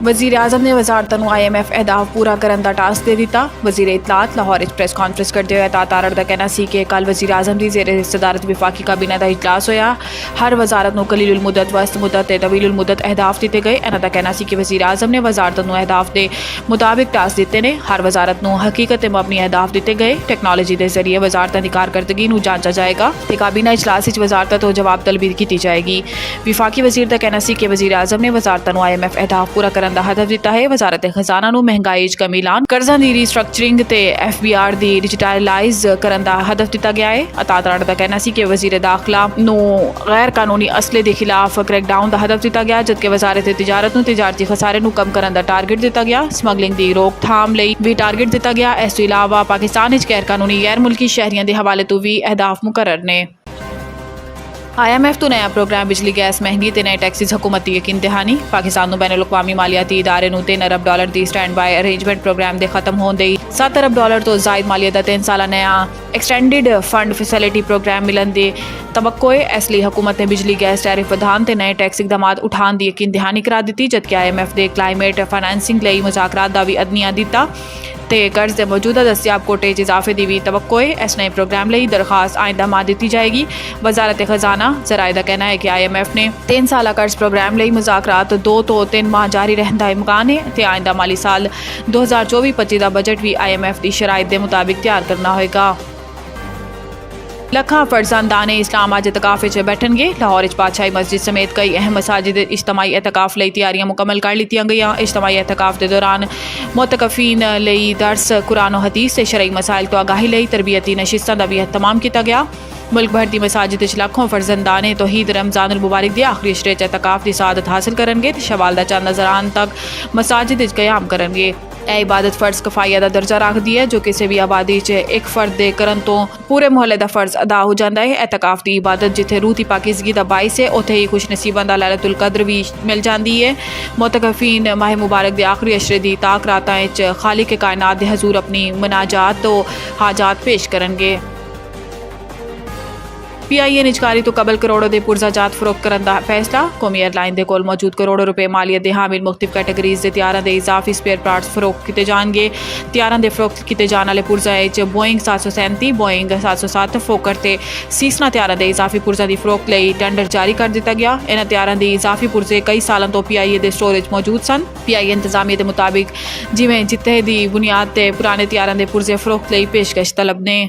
वज़ीर आज़म ने वज़ारतों ਨੂੰ IMF अहदाफ पूरा करने का टास्क दे दिता। वज़ीर इतलात लाहौर प्रेस कॉन्फ्रेंस करते हुए अता तारड़ का कहना सी कि कल वज़ीर आज़म की ज़ेरे सदारत विफाकी काबीना का इजलास होया। हर वज़ारत को कलील मुद्दत, वस्त मुद्दत ते तवील मुद्दत अहदाफ दिए गए। इन्हों का कहना सी कि वज़ीर आज़म ने वज़ारतों को अहदाफ के मुताबिक टास्क दिते ने। हर वज़ारत को हकीकत मबनी अहदाफ दिए गए। टैक्नोलॉजी के जरिए वज़ारतों की कारकर्दगी को जांचा जाएगा तो काबीना इजलास वज़ारतों तो जवाब तलबी की जाएगी। विफाकी वज़ीर का कहना सी कि वज़ीर आज़म ने वज़ारतों को IMF अहदाफ पूरा करने का हदफ दिता है। वज़ारत खजाना को महंगाई कमी लान, कर्जा की रीस्ट्रक्चरिंग ते FBR की डिजिटलाइज करने का हदफ दिता गया है। अता तारड़ का कहना सी कि वज़ीर दाखिला को गैर कानूनी असले के खिलाफ क्रैकडाउन का हदफ दिता गया, जबकि वज़ारत तिजारत को तिजारती खसारे को कम करने का टारगेट दिता गया। स्मगलिंग की रोकथाम लई भी टारगेट दिता गया। इस तो इलावा पाकिस्तान गैर कानूनी गैर मुल्की शहरियों के हवाले तो भी अहदाफ मुकर्रर ने। IMF तो नया प्रोग्राम बिजली गैस महंगी ते नए टैक्सिस हुकूमती यकीन दहानी। पाकिस्तान बैन अवी मालियाती इदारे $3 अरब की स्टैंड बाय अरेंजमेंट प्रोग्राम के खत्म होने $7 अरब तो जायद मालियत का 3 साला नया एक्सटेंडिड फंड फैसिलिटी प्रोग्राम मिलन की तवक्को है। इसलिए हुकूमत ने बिजली गैस टैरिफ वधान ते नए टैक्स इकदाम उठाने की यकीन दहानी करा दी, जबकि IMF के क्लाइमेट फाइनेंसिंग लई मुज़ाकरात का भी अदनिया दिता ते कर्ज के मौजूदा दस्तियाब कोटे इजाफे की भी तवक्को है। इस नए प्रोग्राम लई दरखास्त आइंदा माह दी जाएगी। वज़ारत खजाना ज़राए का कहना है कि IMF ने 3 साला कर्ज प्रोग्राम लई मुज़ाकरात 2 तो 3 माह जारी रहने का इम्कान है ते आइंदा माली साल 2024-25 का बजट भी IMF की शराइत के मुताबिक तैयार करना होगा। लखा फर्जंदाने इस्लाम अज एतकाफ बैठनगे। लाहौर बादशाही मस्जिद समेत कई अहम मसाजिद इज्तमाही एतकाफ लई तैयारियां मुकम्मल कर लीतियां गई। इज्तमाही एतकाफ के दौरान मुतकफीन लई दर्स कुरान और हदीस से शरई मसाइल तो आगाही लई तरबियती नशिस्तां का भी एहतमाम किया गया। मुल्क भर की मसाजिद लाखों फर्जंदाने तौहीद रमज़ान उल मुबारक के आखिरी अशरे एतकाफ की सआदत हासिल करेंगे। शवाल का चंद नज़रान तक मसाजिद क़याम करेंगे। यह इबादत फर्ज कफाया का दर्जा रखती है, जो किसी भी आबादी एक फर्द दे करन तो पूरे मुहल्ले का फर्ज अदा हो जाता है। एतकाफ की इबादत जिथे रूह की पाकिजगी का बाइस है, उत्थे ही खुश नसीबों का लैलतुल कद्र भी मिल जाती है। मुतकफीन माह मुबारक के आखिरी अशरे की ताक रातां खालिक कायनात के हजूर अपनी मनाजात तो हाजात पेश करेंगे। PIA निजकारी तो कबल करोड़ों के पुरजा जात फरोख्त करने का फैसला। कौमी एयरलाइन के कोल मौजूद करोड़ों रुपए मालियत के हामिल मुख्तलिफ कैटेगरीज के त्यारां के इजाफी स्पेयर पार्ट्स फरोख्त किए जाएंगे। त्यारां के फरोख्त किए जाने वाले पुरजा बोइंग 737, बोइंग 707, फोकर ते सीसना त्यारां के इजाफी पुरजा की फरोख्त लई टेंडर जारी कर दिता गया। इन्हां त्यारां के इजाफी पुरजे कई सालों तो PIA के स्टोरेज मौजूद सन। PIA इंतजामिया के मुताबिक जिमें जिथे की बुनियाद ते पुराने त्यारां के पुरजे फरोख्त लई पेशकश तलब ने।